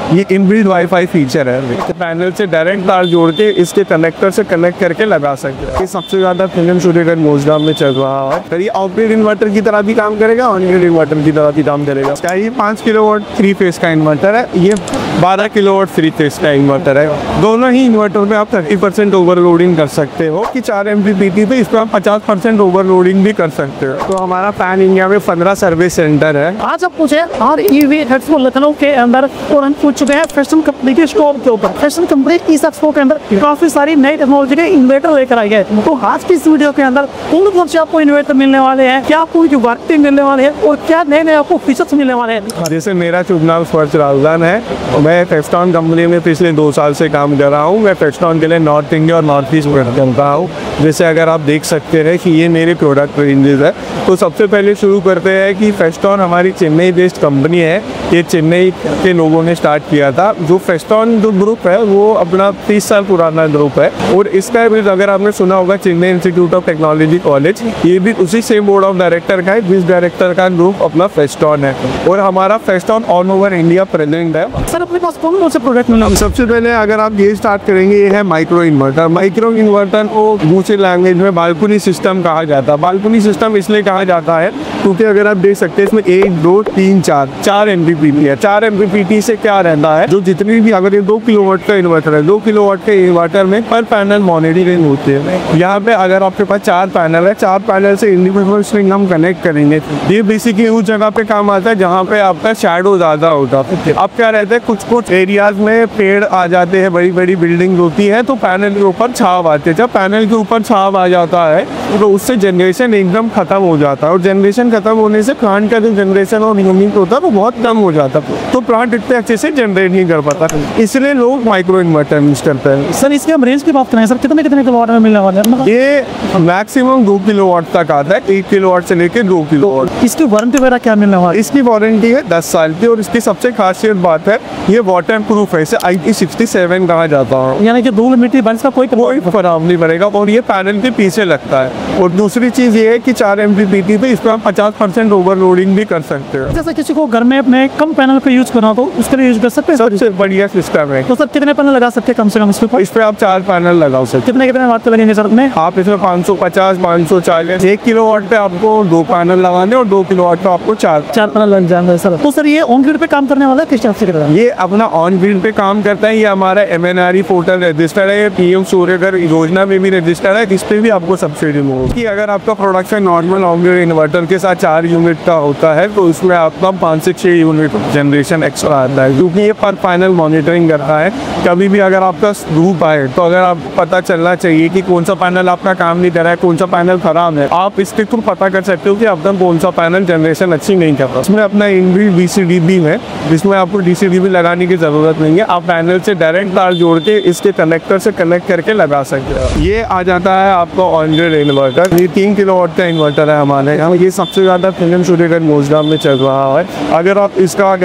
ये inbuilt wifi feature है। Panel से डायरेक्ट तार जोड़ के इसके कनेक्टर से कनेक्ट करके लगा सकते हैं। ये सबसे ज़्यादा फिल्म शूटर मोजगांव में चल रहा है। तो ये ऑफग्रिड इन्वर्टर की तरह भी काम करेगा, ऑनग्रिड इन्वर्टर की तरह भी काम करेगा। इसका ये 5 किलोवाट 3 फेज का इन्वर्टर है, ये 12 किलोवाट 3 फेज का इन्वर्टर है। दोनों ही इन्वर्टर में आप 30% ओवरलोडिंग कर सकते हो कि 4 MPPT पे इस पर आप 50% ओवरलोडिंग भी कर सकते हो। तो हमारा पैन इंडिया में 15 सर्विस सेंटर है। आज आप पूछे और ईवी हेडफोन लखनऊ के अंदर और हम पूछ चुके हैं फैशन कंपनी के स्टोर के ऊपर। फैशन कंपनी इस एक्सपो के अंदर काफी सारी नई टेक्नोलॉजी के इन्वर्टर लेकर आई है। तो आज की इस वीडियो के अंदर कौन से आपको इन्वर्टर मिलने वाले हैं, क्या आपको वारंटी मिलने वाली है और क्या नए नए आपको फीचर्स मिलने वाले हैं। जैसे मेरा शुभ नाम स्पर्श राजदान है, मैं फेस्टॉन कंपनी में पिछले 2 साल से काम कर रहा हूँ। मैं फेस्टॉन के लिए नॉर्थ इंडिया और नॉर्थ ईस्ट में करता हूँ। जैसे अगर आप देख सकते हैं कि ये मेरे प्रोडक्ट रेंजेस है। तो सबसे पहले शुरू करते हैं कि फेस्टॉन हमारी चेन्नई बेस्ड कंपनी है। ये चेन्नई के लोगों ने स्टार्ट किया था। जो फेस्टॉन जो ग्रुप है वो अपना 30 साल पुराना ग्रुप है और इसका भी अगर आपने सुना होगा Chennai institute of technology college, ये भी उसी सेम बोर्ड ऑफ डायरेक्टर का है जिस डायरेक्टर का ग्रुप अपना फेस्टॉन है। और हमारा फेस्टॉन ऑल ओवर इंडिया प्रेजेंट है। सर अपने पास कौन से प्रोडक्ट मिला? सबसे पहले अगर आप ये स्टार्ट करेंगे, ये है माइक्रो इन्वर्टर। माइक्रो इन्वर्टर को दूसरे लैंग्वेज में बालकनी सिस्टम कहा जाता है। बालकनी सिस्टम इसलिए कहा जाता है क्योंकि अगर आप देख सकते हैं इसमें 1 2 3 4 MPPT है। 4 MPPT से क्या रहता है, जो जितनी भी अगर ये 2 किलोवाट का इन्वर्टर है, 2 किलोवाट के इन्वर्टर में पर पैनल मॉनिटरिंग होती है। यहाँ पे अगर आपके पास 4 पैनल है, 4 पैनल से इंडिविजुअल स्ट्रिंग हम कनेक्ट करेंगे। ये बेसिकली उस जगह पे काम आता है जहाँ पे आपका शैडो ज़्यादा होता है। अब क्या रहता है, कुछ एरियाज में पेड़ आ जाते हैं, बड़ी बड़ी बिल्डिंग होती है तो पैनल के ऊपर छाव आती है। जब पैनल के ऊपर छाव आ जाता है तो उससे जनरेशन एकदम खत्म हो जाता है और जनरेशन खत्म होने से प्लांट का जो जनरेशन और यूनिट होता है वो बहुत कम हो जाता है। तो प्लांट इतने अच्छे से जनरेट नहीं कर पाता, इसलिए लोग माइक्रो इन्वर्टर यूज करते हैं। सर इसके हम रेंज की बात करें सर, कितने किलोवाट में मिलने वाले हैं? ये मैक्सिमम 2 किलोवाट तक आता है, 1 किलोवाट से लेकर 2 किलोवाट। इसकी वारंटी वगैरह क्या मिलने वाली? इसकी वारंटी है 10 साल की और इसकी सबसे खासियत बात है ये वाटर प्रूफ है। इसे IP67 कहा जाता है, यानी कि धूल मिट्टी बारिश का कोई फराम नहीं पड़ेगा और ये पैनल के पीछे लगता है। और दूसरी चीज ये है कि 4 MPPT पे इस पर आप 50% ओवरलोडिंग भी कर सकते हैं। जैसे किसी को घर में अपने कम पैनल को यूज करना हो तो उसके लिए यूज कर सकते हैं। सबसे बढ़िया सिस्टम है। तो सर कितने पैनल लगा सकते हैं कम से कम इस पे? इस पे आप 4 पैनल लगा सकते हैं। कितने वाट लगेंगे सर में? आप इसमें 550 540 1 किलोवाट पे आपको 2 पैनल लगाने और 2 किलोवाट पे आपको 4 पैनल लग जाएंगे सर। तो सर ये ऑन ग्रिड पे काम करने वाला है किस टाइप से? ये अपना ऑन ग्रिड पे काम करता है। ये हमारा MNRE पोर्टल रजिस्टर है, PM सूर्यघर योजना में भी रजिस्टर है, इस पे भी आपको सब्सिडी मिलेगी। अगर आपका production normal on grid inverter के साथ 4 यूनिट का होता है तो उसमें आपका 5 से 6 यूनिट जनरेशन एक्स्ट्रा आता है क्योंकि ये पर पैनल मॉनिटरिंग करता है। कभी भी अगर आपका धूप आए तो अगर आपको पता चलना चाहिए कि कौन सा पैनल आपका काम नहीं कर रहा है, कौन सा पैनल खराब है, आप इसके थ्रू पता कर सकते हो कि आपका कौन सा पैनल जनरेशन अच्छी नहीं कर रहा। इसमें अपना इनबिल्ट DCDB है जिसमें आपको DCDB लगाने की जरूरत नहीं है। आप पैनल से डायरेक्ट तार जोड़ के इसके कनेक्टर से कनेक्ट करके लगा सकते हो। ये आ जाता है आपका ऑन ग्रिड इन्वर्टर। ये 3 किलोवाट का इन्वर्टर है हमारे यहाँ। ये सबसे ज़्यादा फिल्म शूटर मोजगांव में चल रहा है। अगर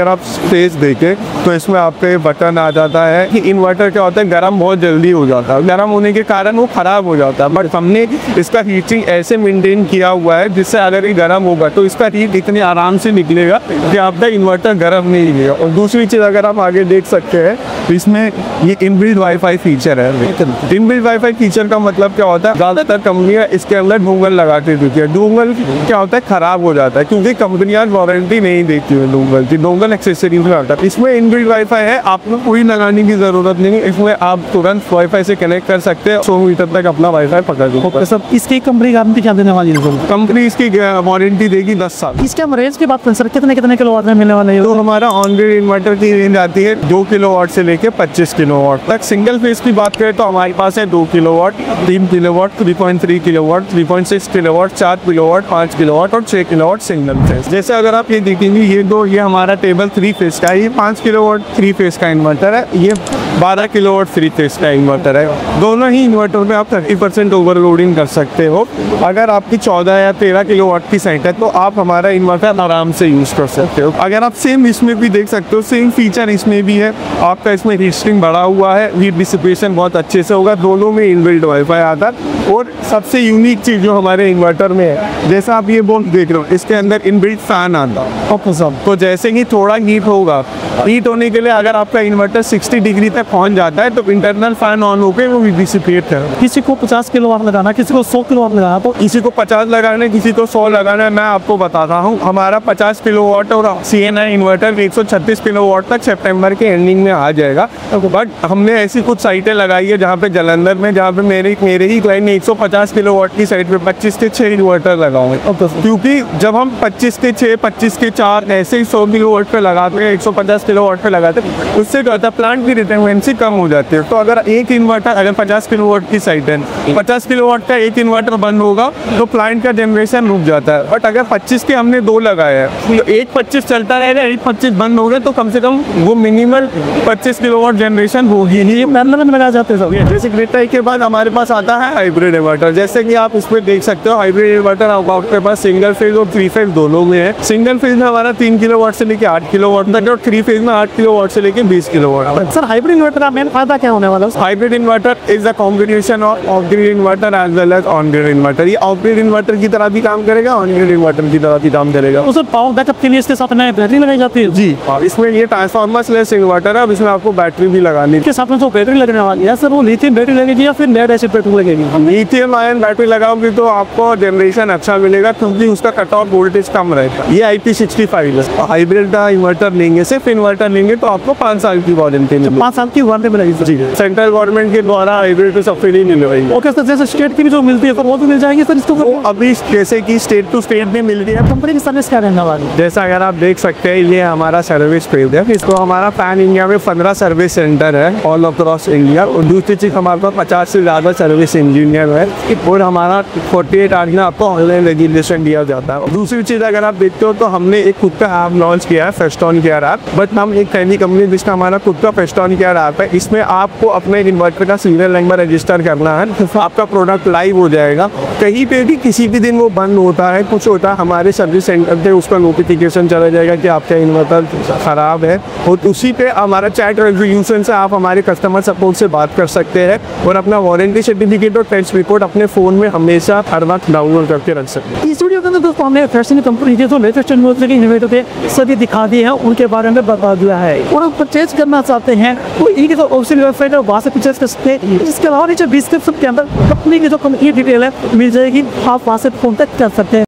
आप स्पेस देखें तो इसमें आपके बटन आ जाता है कि इन्वर्टर क्या होता है, गर्म बहुत जल्दी हो जाता है। गर्म होने के कारण वो खराब हो जाता है, बट हमने इसका हीटिंग ऐसे मेंटेन किया हुआ है जिससे अगर ये गर्म होगा तो इसका हीट इतने आराम से निकलेगा कि आपका इन्वर्टर गर्म नहीं निकलेगा। और दूसरी चीज़ अगर आप आगे देख सकते हैं तो इसमें ये इनबिल्ट वाईफाई फीचर है। इनबिल्ट वाईफाई फीचर का मतलब क्या होता है, ज़्यादातर कंपनियां इसके अंदर डोंगल लगाती देती है। डोंगल क्या होता है, खराब हो जाता है क्योंकि कंपनियां वारंटी नहीं देती है डोंगल की। डोंगल एक्सेसरीज में आता है। इसमें इनबिल्ट वाईफाई है, आपको कोई लगाने की जरूरत नहीं है। इसमें आप तुरंत वाईफाई से कनेक्ट कर सकते हैं, 100 मीटर तक अपना वाईफाई पकड़ लो। सब इसकी कंपनी गारंटी क्या देने वाली है? कंपनी इसकी वारंटी देगी 10 साल। इसके हम रेंज की बात करें सर, कितने किलोवाट में मिलने वाले हैं? तो हमारा ऑन ग्रिड इन्वर्टर की रेंज आती है 2 किलोवाट से लेके 25 किलोवाट तक। सिंगल फेज की बात करें तो हमारे पास है 2 kilowatt, 3 kilowatt, 3.3 kilowatt, 3.6 kilowatt, 4 kilowatt, 5 kilowatt और 6 किलोवाट सिंगल फेज। जैसे अगर आप ये देखेंगे ये हमारा टेबल 3 फेज का है। ये 5 किलोवाट 3 फेज का इन्वर्टर है, ये 12 किलोवाट 3 फेज का इन्वर्टर है। दोनों ही इन्वर्टर में आप 30% ओवरलोडिंग कर सकते हो। अगर आपकी 14 या 13 किलोवाट की साइट है तो आप हमारा इन्वर्टर आराम से यूज कर सकते हो। अगर आप सेम इसमें भी देख सकते हो, सेम फीचर इसमें भी है। आपका इसमें हीटिंग बढ़ा हुआ है, हीट डिसिपेशन बहुत अच्छे से होगा। दोनों में इनबिल्ट वाईफाई आता है। और सबसे यूनिक चीज़ जो हमारे इन्वर्टर में है, जैसा आप ये बोर्ड देख रहे हो, इसके अंदर इनबिल्ट फैन आता है। तो जैसे ही थोड़ा हीट होने के लिए अगर आपका इन्वर्टर 60 डिग्री तक पहुंच जाता है तो इंटरनल फैन ऑन होकर वो डिसिपेट करेगा। किसी को 50 किलोवाट लगाना, किसी को 100 किलोवाट लगाना, तो किसी को 50 लगाना है, किसी को 100 लगाना है। मैं आपको बताता हूँ, हमारा 50 किलोवाट और CNI इन्वर्टर 136 किलोवाट तक सितंबर के एंडिंग में आ जाएगा। बट हमने ऐसी कुछ साइटें लगाई है जहाँ पे जालंधर में, जहाँ पे मेरे ही क्लाइंट ने 150 किलोवाट की साइट पे 25 के 6 इन्वर्टर लगाए, क्योंकि जब हम 25 के 6, 25 के 4 ऐसे ही 100 किलोवाट पे लगाते हैं, 150 किलोवाट पे लगाते हैं, उससे क्या होता है, प्लांट की रिटेंडेंसी कम हो जाती है। तो अगर एक इन्वर्टर, अगर 50 किलोवाट की साइट है, 50 किलोवाट का एक इन्वर्टर बंद होगा तो प्लांट का जनरेशन रुक जाता है। बट अगर 25 के हमने 2 लगाए हैं तो एक 25 चलता रहेगा, एक 25 बंद हो गए तो कम से कम वो मिनिमल 25 किलोवाट जनरेशन होगी। ये पैनल में लगा जाते हैं सब। जैसे ग्रिड टाई के बाद हमारे पास आता है हाइब्रिड इन्वर्टर, जैसे कि आप इसमें देख सकते हो। हाइब्रिड इन्वर्टर आपके पास सिंगल फेज और 3 फेज दोनों में है। सिंगल फेज में हमारा 3 किलोवाट से लेकर 8 किलोवाट तक और 3 फेज में 8 किलोवाट से लेकर 20 किलोवाट। सर हाइब्रिड इन्वर्टर का मेन फायदा क्या होने वाला है? Hybrid inverter is a combination of grid inverter as well as on grid inverter. ये ऑफ ग्रिड इन्वर्टर की तरह भी काम करेगा, ऑन ग्रिड इन्वर्टर की तरह भी काम करेगा। तो सर पावर बैकअप के लिए इसके साथ नई बैटरी लगाई जाती है? जी, इसमें ये ट्रांसफार्मर लेस इन्वर्टर है। अब इसमें आपको बैटरी भी लगानी है। इसके साथ में जो बैटरी लगने वाली है सर, वो लिथियम बैटरी लगेगी या फिर लेड एसिड बैटरी लगेगी? लिथियम आयन बैटरी लगाओगे तो आपको जनरेशन अच्छा मिलेगा, क्योंकि उसका कट ऑफ वोल्टेज कम रहेगा। ये IP65 है। हाइब्रिड का इन्वर्टर लेंगे, सिर्फ इन्वर्टर लेंगे तो आपको 5 साल की वारंटी मिलेगी। 5 साल की वारंटी मिलेगी? जी, सेंट्रल गवर्नमेंट के द्वारा हाइब्रिड पे सब्सिडी मिल रही है। ओके सर, जैसे स्टेट की भी जो मिलती है तो वो भी मिल जाएगी सर इसको? वो अभी जैसे कि स्टेट टू स्टेट में मिल रही है। कंपनी की सर्विस क्या रहने वाली? जैसा अगर आप देख सकते हैं, ये हमारा सर्विस फील्ड है। इसको हमारा पैन इंडिया में 15 सर्विस सेंटर है ऑल अक्रॉस इंडिया। और दूसरी चीज़ हमारे पास 50 से ज़्यादा सर्विस इंजीनियर है और हमारा 48 आवर्स में आपको ऑनलाइन रजिस्ट्रेशन दिया जाता है। दूसरी चीज़ अगर आप देखते हो तो हमने एक खुद का ऐप लॉन्च किया है, फेस्टॉन केयर ऐप। बट हम एक पहली कंपनी जिसका हमारा खुद का फेस्टॉन केयर ऐप है। इसमें आपको अपने इन्वर्टर का सीरियल नंबर रजिस्टर करना है, आपका प्रोडक्ट लाइव हो जाएगा। कहीं पे भी किसी भी दिन वो बंद होता है, कुछ होता है, हमारे सर्विस सेंटर पे उसका नोटिफिकेशन चला जाएगा कि आपका इन्वर्टर ख़राब है। और उसी पे हमारा चैट रेजोल्यूशन से आप हमारे कस्टमर सपोर्ट से बात कर सकते हैं और अपना वारंटी सर्टिफिकेट और टेस्ट रिपोर्ट अपने फ़ोन में हमेशा हर वक्त डाउनलोड करके रख सकते हैं। इस वीडियो के अंदर दोस्तों हमने फेस्टन कंपनी के जो लेटेस्ट इन्वर्टर पे सभी दिखा दिए हैं, उनके बारे में बता दिया है। और आप परचेज करना चाहते हैं तो इनकी जो ऑफिशियल वेबसाइट है वहाँ से परचेज कर सकते हैं। इसके अलावा नीचे डिस्क्रिप्शन के अंदर कंपनी की जो कंपनी डिटेल है मिल जाएगी, आप वहाँ से कॉन्टैक्ट कर सकते हैं।